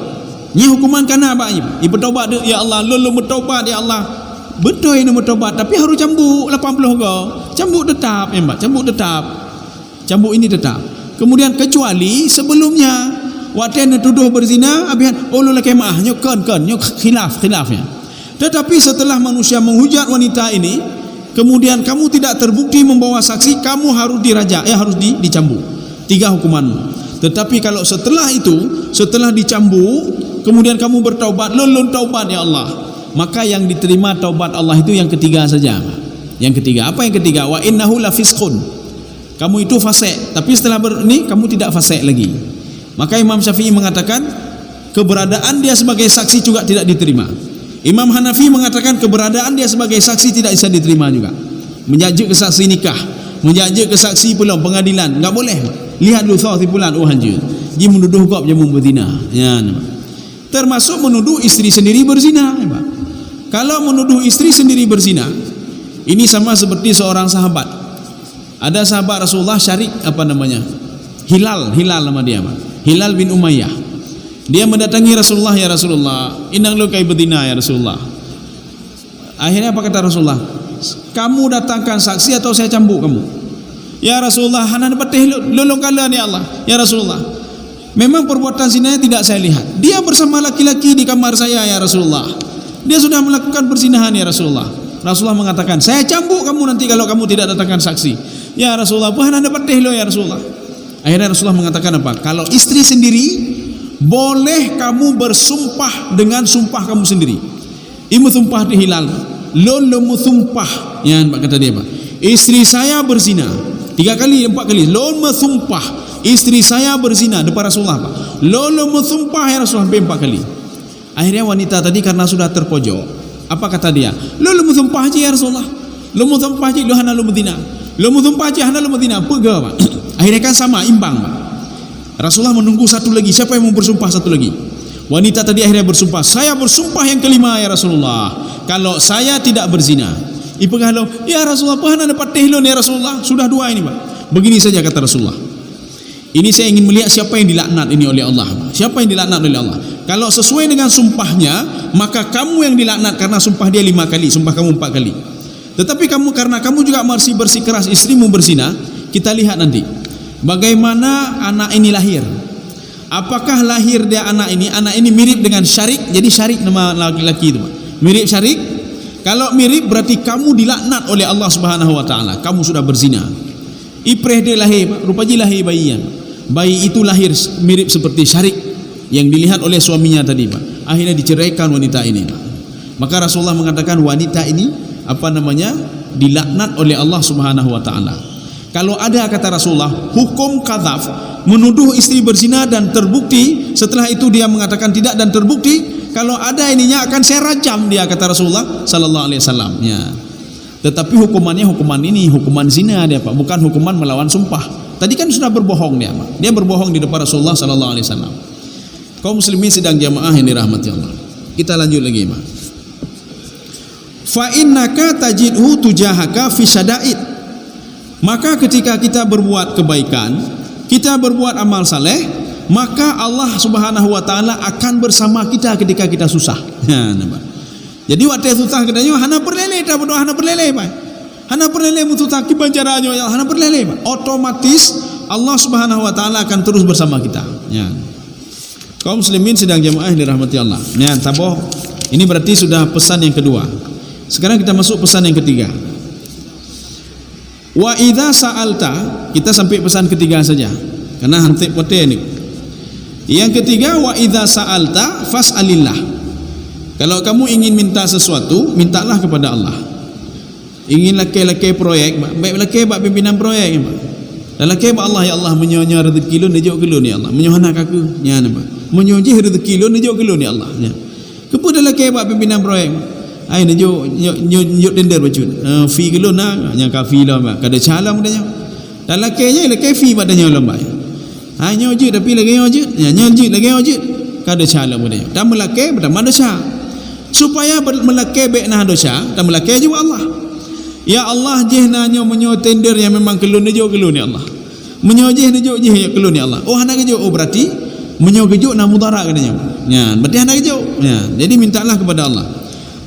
Speaker 2: nya hukuman kana apa? Ia bertaubat, ya Allah, lu bertaubat ya Allah. Betul ini bertaubat, tapi harus cambuk 80 kau. Cambuk tetap, ya, Pak. Cambuk tetap. Cambuk ini tetap. Kemudian kecuali sebelumnya waktu yang tuduh berzina, abihan lu laki maah, nyo khilafnya. Tetapi setelah manusia menghujat wanita ini, kemudian kamu tidak terbukti membawa saksi, kamu harus dirajak, harus dicambuk. 3 hukuman. Tetapi kalau setelah itu, setelah dicambuk, kemudian kamu bertaubat, lulun taubat ya Allah, maka yang diterima taubat Allah itu yang ketiga saja. Yang ketiga, apa yang ketiga? Wa innahu la fisqun. Kamu itu fasik, tapi setelah ini kamu tidak fasik lagi. Maka Imam Syafi'i mengatakan keberadaan dia sebagai saksi juga tidak diterima. Imam Hanafi mengatakan keberadaan dia sebagai saksi tidak bisa diterima juga. Menjajuk kesaksi nikah, menjajuk kesaksi pulang pengadilan, enggak boleh. Lihat dulu saksi pulang, oh hanjur. Dia menuduh kau jamu berzina. Ya, termasuk menuduh istri sendiri berzina, ya, Pak. Kalau menuduh istri sendiri berzina, ini sama seperti seorang sahabat. Ada sahabat Rasulullah Syarik Hilal nama dia, Pak. Hilal bin Umayyah. Dia mendatangi Rasulullah, ya Rasulullah, inang lu kai berzina ya Rasulullah. Akhirnya apa kata Rasulullah? Kamu datangkan saksi atau saya cambuk kamu? Ya Rasulullah, hanan patih lolong kalian ya Allah. Ya Rasulullah, memang perbuatan zinanya tidak saya lihat. Dia bersama laki-laki di kamar saya ya Rasulullah. Dia sudah melakukan perzinahan ya Rasulullah. Rasulullah mengatakan, saya cambuk kamu nanti kalau kamu tidak datangkan saksi. Ya Rasulullah, bukan anda patih lo ya Rasulullah. Akhirnya Rasulullah mengatakan apa? Kalau istri sendiri, boleh kamu bersumpah dengan sumpah kamu sendiri. Imu sumpah di Hilal, lolo sumpah. Ya, kata dia, Pak. Istri saya berzina 3 kali, 4 kali. Lolo sumpah, istri saya berzina depan Rasulullah, Pak. Lolo sumpah ya Rasulullah sampai 4 kali. Akhirnya wanita tadi karena sudah terpojok, apa kata dia? Lolo sumpah aja ya Rasulullah. Lolo sumpah aja, lohana lo medina. Lolo sumpah aja, hana lo medina. Pega, Pak. Akhirnya kan sama, imbang, Pak. Rasulullah menunggu satu lagi. Siapa yang mau bersumpah satu lagi? Wanita tadi akhirnya bersumpah, saya bersumpah yang kelima ya Rasulullah, kalau saya tidak berzina. Ipegalo, ya Rasulullah, pahana dapat tehlon ya Rasulullah, sudah dua ini Pak. Begini saja kata Rasulullah, ini saya ingin melihat siapa yang dilaknat ini oleh Allah. Siapa yang dilaknat oleh Allah? Kalau sesuai dengan sumpahnya, maka kamu yang dilaknat karena sumpah dia 5 kali, sumpah kamu 4 kali. Tetapi kamu karena kamu juga masih bersikeras istrimu berzina, kita lihat nanti bagaimana anak ini lahir. Apakah lahir dia anak ini mirip dengan Syarik? Jadi Syarik nama laki-laki itu, mirip Syarik. Kalau mirip berarti kamu dilaknat oleh Allah Subhanahu wa taala. Kamu sudah berzina. Ipreh dia lahir, rupanya lahir bayian. Bayi itu lahir mirip seperti Syarik yang dilihat oleh suaminya tadi, Pak. Akhirnya diceraikan wanita ini, Pak. Maka Rasulullah mengatakan wanita ini dilaknat oleh Allah Subhanahu wa taala. Kalau ada, kata Rasulullah, hukum qadzaf, menuduh istri berzina dan terbukti, setelah itu dia mengatakan tidak dan terbukti, kalau ada ininya akan saya rajam dia, kata Rasulullah sallallahu alaihi wasallam. Ya. Tetapi hukumannya hukuman ini, hukuman zina dia, Pak, bukan hukuman melawan sumpah. Tadi kan sudah berbohong dia, Pak. Dia berbohong di depan Rasulullah sallallahu alaihi wasallam. Kaum muslimin sidang jamaah yang dirahmati Allah. Kita lanjut lagi, Pak. Fa innaka tajidhu tujahaka fi syada'id. Maka ketika kita berbuat kebaikan, kita berbuat amal saleh, maka Allah Subhanahu wa taala akan bersama kita ketika kita susah. Ya, nampak. Jadi waktu susah katanya hana perlele ta berdoa hana perlele, Pak. Hana perlele mututa kibancaranya ya hana perlele, Pak. Otomatis Allah Subhanahu wa taala akan terus bersama kita. Ya. Kaum muslimin sedang jamaah dirahmati Allah. Ya, taboh. Ini berarti sudah pesan yang kedua. Sekarang kita masuk pesan yang ketiga. Wa idza sa'alta, kita sampai pesan ketiga saja karena hantik pote ini. Yang ketiga, wa idza sa'alta fas'alillah. Kalau kamu ingin minta sesuatu, mintalah kepada Allah. Ingin laki-laki proyek, baik laki bak pimpinan proyek, Pak. Dan laki bak Allah, ya Allah menyonya rezeki lu nejo ke lu ni Allah. Menyohana aku, nya nampak. Menyojih rezeki lu nejo ke lu ni Allah, nya. Kepada laki bak pimpinan proyek. Ai nejo nyot tender bacun. Fee ke lu na, nya ka fee lah, Pak. Kada chala mudanya. Dan laki fee badanya lomba. Ai nyoji tapi lagi nyoji, nya nyoji lagi nyoji. Kada chala mudanya. Dan melaki bertambah dosa. Supaya melaki baik nah dosa, dan melaki juga Allah. Ya Allah, jihnanya menyo tender yang memang kelun nejo kelun ni Allah. Menyo jih nejo jih kelun ni Allah. Oh hana kejo, oh berarti menyo kejo na mudara katanya. Ya, berarti hana kejo. Ya, jadi mintalah kepada Allah.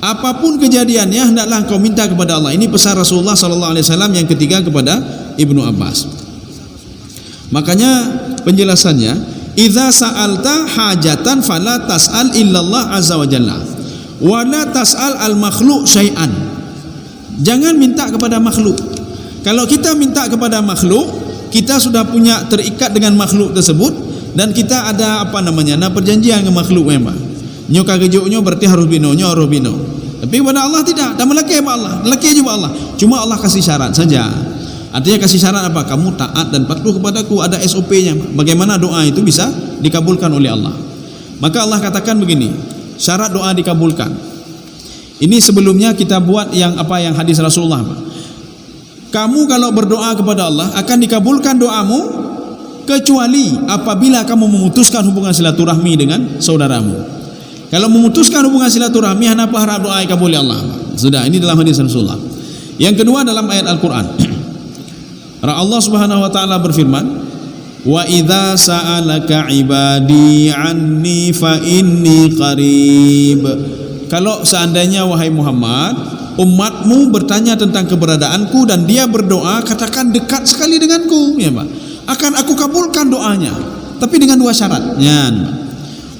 Speaker 2: Apapun kejadiannya hendaklah kau minta kepada Allah. Ini pesan Rasulullah sallallahu alaihi wasallam yang ketiga kepada Ibnu Abbas. Makanya penjelasannya, idza sa'alta hajatan fala tas'al illallah azza wa jalla. Wa la tas'al al makhluq syai'an. Jangan minta kepada makhluk. Kalau kita minta kepada makhluk, kita sudah punya terikat dengan makhluk tersebut dan kita ada perjanjian dengan makhluk memang. Nyo kagejoknyo berarti harus bino. Tapi kepada Allah tidak. Dan melaki Allah, melaki juga Allah. Cuma Allah kasih syarat saja. Artinya kasih syarat apa? Kamu taat dan patuh kepadaku, ada SOP-nya. Bagaimana doa itu bisa dikabulkan oleh Allah. Maka Allah katakan begini, syarat doa dikabulkan. Ini sebelumnya kita buat yang hadis Rasulullah, Pak. Kamu kalau berdoa kepada Allah akan dikabulkan doamu kecuali apabila kamu memutuskan hubungan silaturahmi dengan saudaramu. Kalau memutuskan hubungan silaturahmi, kenapa harap doa dikabul oleh Allah? Sudah, ini dalam hadis Rasulullah. Yang kedua dalam ayat Al-Qur'an. Allah Subhanahu wa taala berfirman, "Wa idza sa'alaka 'ibadi 'anni fa inni qarib." Kalau seandainya wahai Muhammad, umatmu bertanya tentang keberadaanku dan dia berdoa, katakan dekat sekali denganku, ya Pak. Akan aku kabulkan doanya, tapi dengan dua syarat. Ya.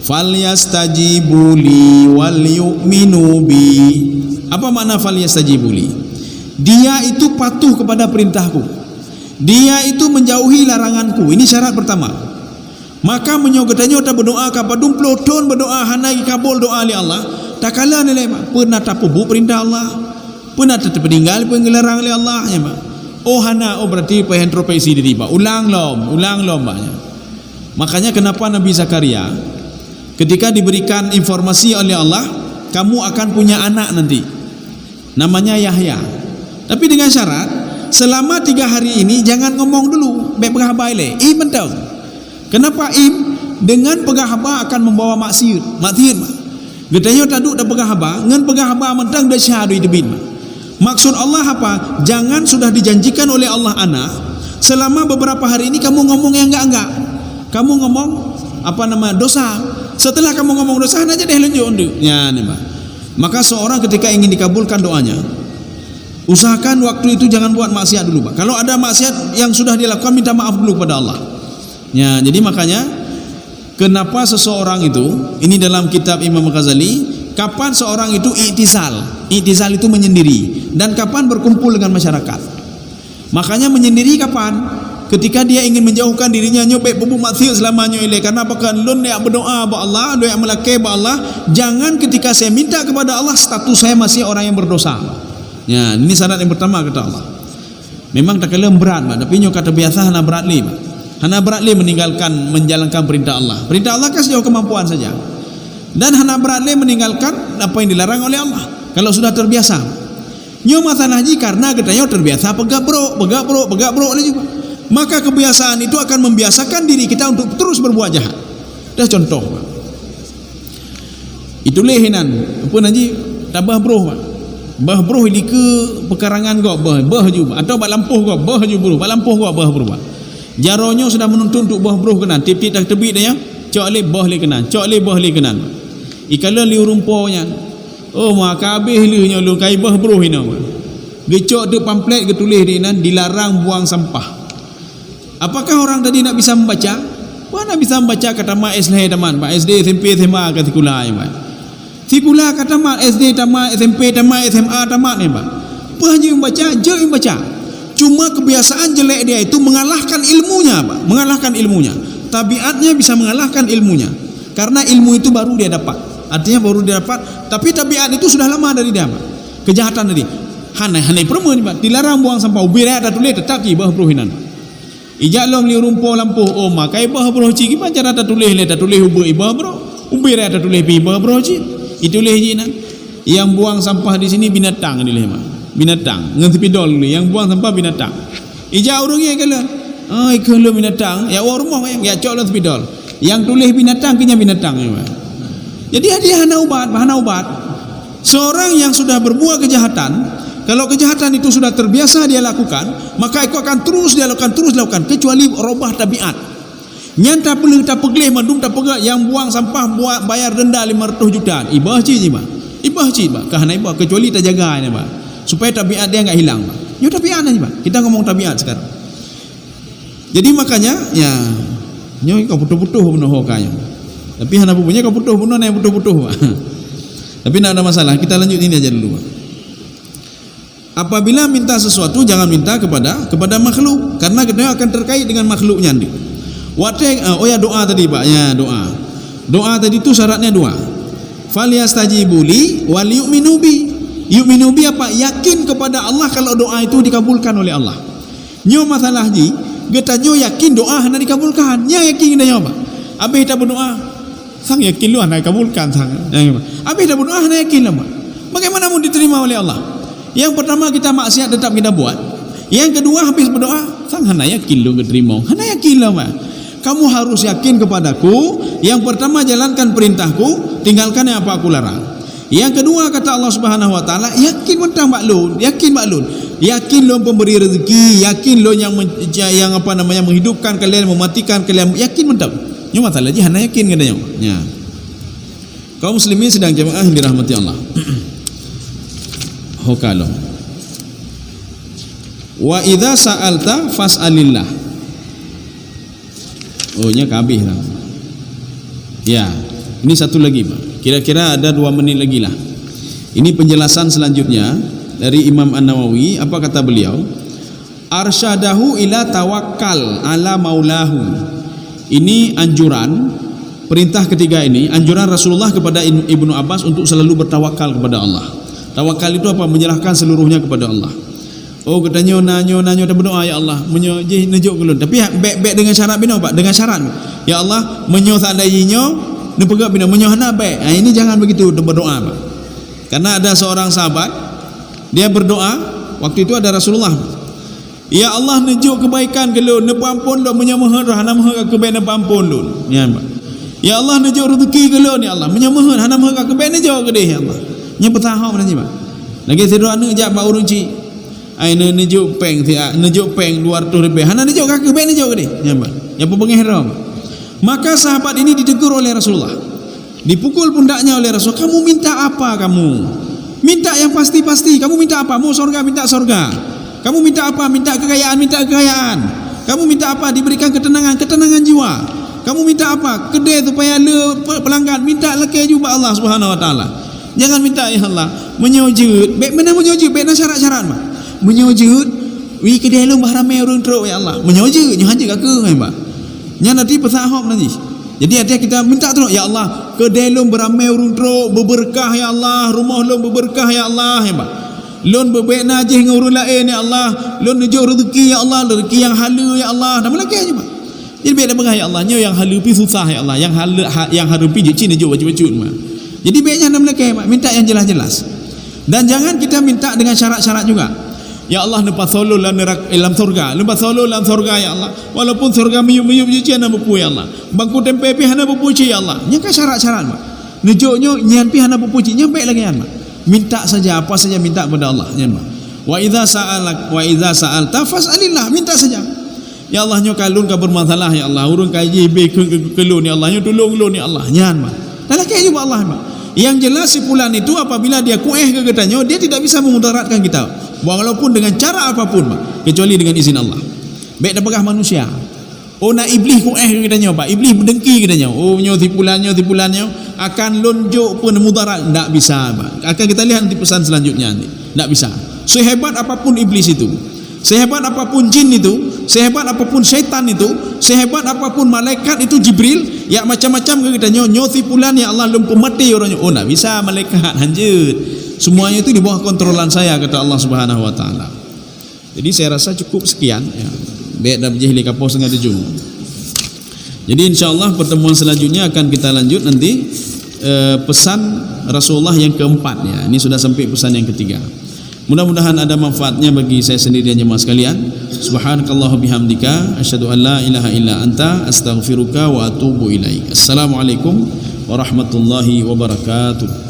Speaker 2: Falyastajibu li wal yu'minu bi. Apa makna falyastajibu li? Dia itu patuh kepada perintahku. Dia itu menjauhi laranganku. Ini syarat pertama. Maka menyogetanyo ta berdoa kapadum ploton berdoa hanai kabul doa li Allah. Tak kala ni lemak pernah tak pubu perintah Allah, pernah tak terpeninggal penggelarang oleh Allah, ya Pak. Oh hana, oh berarti pengintrospeksi diri, Pak. Ulang lom banyak. Makanya kenapa Nabi Zakaria ketika diberikan informasi oleh Allah, kamu akan punya anak nanti, namanya Yahya. Tapi dengan syarat selama 3 hari ini jangan ngomong dulu, baik berhabai le. Mentau. Kenapa dengan pegah haba akan membawa maksiat. Getanyo taduk dah pegah haba, ngan pegah haba mentang dah syahadu itebin. Maksud Allah apa? Jangan sudah dijanjikan oleh Allah anak, selama beberapa hari ini kamu ngomong yang enggak. Kamu ngomong dosa. Setelah kamu ngomong dosa, aja deh lanjut undur. Ya, nih, maka seorang ketika ingin dikabulkan doanya, usahakan waktu itu jangan buat maksiat dulu, Pak. Kalau ada maksiat yang sudah dilakukan, minta maaf dulu kepada Allah. Ya, jadi makanya kenapa seseorang itu, ini dalam kitab Imam Ghazali, kapan seorang itu i'tizal. I'tizal itu menyendiri, dan kapan berkumpul dengan masyarakat. Makanya menyendiri kapan? Ketika dia ingin menjauhkan dirinya nyobek bubu maksiat selamanya ile, karena apakah lun yang berdoa ba Allah, doa yang melaki ba Allah, jangan ketika saya minta kepada Allah status saya masih orang yang berdosa. Ya, ini syarat yang pertama kata Allah. Memang tak kala berat, tapi nyo kata biasa hana berat li. Hana berat li menjalankan perintah Allah. Perintah Allah kan sejauh kemampuan saja. Dan hana berat li meninggalkan apa yang dilarang oleh Allah. Kalau sudah terbiasa. Nyo masalah haji karena katanya terbiasa pegak bro oleh juga. Maka kebiasaan itu akan membiasakan diri kita untuk terus berbuat jahat. Dah contoh, Pak. Itu lehinan. Apa nanti tabah bro, Pak. Bah bro ini ke pekarangan kau bah juga. Atau bak lampuh kau bah juga bro. Bak lampuh kau bah bro, Pak. Jaronyo sudah menuntun untuk bah bro kena. Tip-tip tak tebik dah ya. Cok le bah le kena. Cok le bah le kena. Ikala liu rumponya. Oh, maka habis liunya lu kai bah bro hina. Gecok tu pamflet ke tulis di nan dilarang buang sampah. Apakah orang tadi nak bisa membaca? Mana bisa membaca kata mak SD taman, Pak SD SMP SMA ke sekolah ya, Pak. Sekolah kata mak SD tamat SMP tamat SMA tamat ni, Pak. Apa hanya membaca, je membaca. Cuma kebiasaan jelek dia itu mengalahkan ilmunya, Pak. Mengalahkan ilmunya. Tabiatnya bisa mengalahkan ilmunya. Karena ilmu itu baru dia dapat. Artinya baru dia dapat, tapi tabiat itu sudah lama dari dia, Pak. Kejahatan tadi. Hanai perempuan ni, Pak. Dilarang buang sampah. Ubir ada tulis tetap ki bah peruhinan. Ijak long li rumpo lampuh oh makai bah bro ci gimana cara tak tulis ubur ibah bro ubir ada tulis pi bah bro ci itu leh ji nan yang buang sampah di sini binatang ni leh mah binatang ngan sepidol ni yang buang sampah binatang ijak urungnya kala kalau binatang ya rumah yang ya cok lah sepidol yang tulis binatang kenya binatang ni mah jadi dia hana ubat seorang yang sudah berbuat kejahatan. Kalau kejahatan itu sudah terbiasa dia lakukan, maka itu akan terus dia lakukan kecuali robah tabiat. Nyanta pelih tak pegleh mandum tak pegak yang buang sampah buat bayar denda 500 juta. Ibah ci Pak. Kahana ibah kecuali tak jaga ni, Pak. Supaya tabiat dia enggak hilang, Pak. Yo tabiat aja, Pak. Kita ngomong tabiat sekarang. Jadi makanya ya nyo kau putuh-putuh bunuh hokanya. Tapi hana punya kau putuh bunuh yang putuh-putuh, Pak. Tapi tidak ada masalah, kita lanjut ini aja dulu, Pak. Apabila minta sesuatu jangan minta kepada makhluk karena kita akan terkait dengan makhluknya nanti. Doa tadi, Pak. Ya, doa. Doa tadi itu syaratnya dua. Falyastajibu li wal yu'minu bi. Yu'minu bi apa? Yakin kepada Allah kalau doa itu dikabulkan oleh Allah. Nyo masalah ji, kita nyo yakin doa hana dikabulkan. Nya yakin dah, Pak. Habis kita berdoa, sang yakin lu hana dikabulkan sang. Habis kita berdoa hana yakin lah, Pak. Bagaimana mau diterima oleh Allah? Yang pertama kita maksiat tetap kita buat. Yang kedua habis berdoa, sang hana yakin lu keterima. Hana yakin lah, Pak. Kamu harus yakin kepadaku. Yang pertama jalankan perintahku, tinggalkan yang apa aku larang. Yang kedua kata Allah Subhanahu wa taala, yakin mentang maklun, yakin lo pemberi rezeki, yakin lo yang menghidupkan kalian, mematikan kalian, yakin mentang. Nyo masalah je hana yakin katanya. Ya. Kaum muslimin sedang jemaah yang dirahmati Allah. Hokalo. Wa idza sa'alta fas'alillah. Oh nya kabeh lah. Ya, ini satu lagi, Pak. Kira-kira ada 2 menit lagi lah. Ini penjelasan selanjutnya dari Imam An-Nawawi. Apa kata beliau? Arsyadahu ila tawakkal ala maulahu. Ini anjuran, perintah ketiga ini, anjuran Rasulullah kepada Ibnu Abbas untuk selalu bertawakal kepada Allah. Tawakal itu apa? Menyerahkan seluruhnya kepada Allah. Oh katanya nanyo tak berdoa ya Allah menyo je nejuk kulun. Tapi baik dengan syarat bina, Pak. Dengan syarat ya Allah menyo seandainya ne pegak bina menyo hana baik. Ini jangan begitu berdoa, Pak. Karena ada seorang sahabat dia berdoa waktu itu ada Rasulullah. Ya Allah nejuk kebaikan kulun, ne pampun lo menyo mahar hana mahar kebaikan pampun lun. Ya, Pak. Ya Allah nejo rezeki ke lo ni Allah. Menyamahan hana mahka ke ben nejo ke deh ya Allah. Nya bertahap nanti mak. Lagi tidur anu jak ba urang ci. Ai nejo peng ti nejo peng 200 lebih. Hana nejo ka ke ben nejo ke deh. Ya mak. Ya pengheram. Maka sahabat ini ditegur oleh Rasulullah. Dipukul pundaknya oleh Rasul. Kamu minta apa kamu? Minta yang pasti-pasti. Kamu minta apa? Mau surga minta surga. Kamu minta apa? Minta kekayaan, minta kekayaan. Kamu minta apa? Diberikan ketenangan, ketenangan jiwa. Kamu minta apa? Kedai supaya le pelanggan, minta lekeh juga Allah Subhanahu wa taala. Jangan minta ya Allah menyojud. Baik mana menyojud? Baik syarat-syarat mah. Menyojud, wi kedai lu bah ramai orang teruk ya Allah. Menyojud, nyo haji ka ke mai ba. Nya nanti pesahop nanti. Jadi ada kita minta terus ya Allah, kedai lu beramai orang teruk, berberkah ya Allah, rumah lu berberkah ya Allah ya ba. Lun berbek najih dengan orang lain ya Allah. Lun nejo rezeki ya Allah, rezeki yang halal ya Allah. Nama lagi aja pak. Jadi beda berkah ya Allah. Nyo yang halal pi susah ya Allah. Yang halal pi je cina jo baju-baju mah. Jadi baiknya nama lagi pak. Minta yang jelas-jelas. Dan jangan kita minta dengan syarat-syarat juga. Ya Allah lepas solo dalam surga. Lepas solo dalam surga ya Allah. Walaupun surga miyup-miyup je cina bepu ya Allah. Bangku tempe pi hana bepu ya Allah. Nya kan syarat-syarat pak. Nejo nyo nyan pi hana bepu nya baik lagi ya pak. Minta saja apa saja minta kepada Allah ya Allah. Wa idza sa'alta fas'alillah, minta saja. Ya Allah nyo kalun ka bermasalah ya Allah, urang kaji be kelun ya Allah, nyo tolong lun ya Allah nyan mah. Dalah kaya juga Allah mah. Yang jelas si fulan itu apabila dia kueh ke katanya, dia tidak bisa memudaratkan kita walaupun dengan cara apapun mah, kecuali dengan izin Allah. Baik dapatlah manusia. Oh nak iblis kueh ke katanya pak, iblis berdengki katanya. Oh nyo tipulannya akan lonjok pun mudarat, tak bisa pak. Akan kita lihat nanti pesan selanjutnya nanti. Tak bisa. Sehebat apapun iblis itu, sehebat apapun jin itu, sehebat apapun syaitan itu, sehebat apapun malaikat itu Jibril, ya macam-macam ke katanya nyo tipulan ya Allah lumpuh mati orangnya. Oh tak bisa malaikat hanjut. Semuanya itu di bawah kontrolan saya kata Allah Subhanahu wa taala. Jadi saya rasa cukup sekian ya. Baik dah berjihli kapau setengah 7. Jadi insyaAllah pertemuan selanjutnya akan kita lanjut nanti pesan Rasulullah yang keempat ya. Ini sudah sampai pesan yang ketiga. Mudah-mudahan ada manfaatnya bagi saya sendiri dan jemaah sekalian. Subhanakallah bihamdika asyhadu an la ilaha illa anta astaghfiruka wa atubu ilaik. Assalamualaikum warahmatullahi wabarakatuh.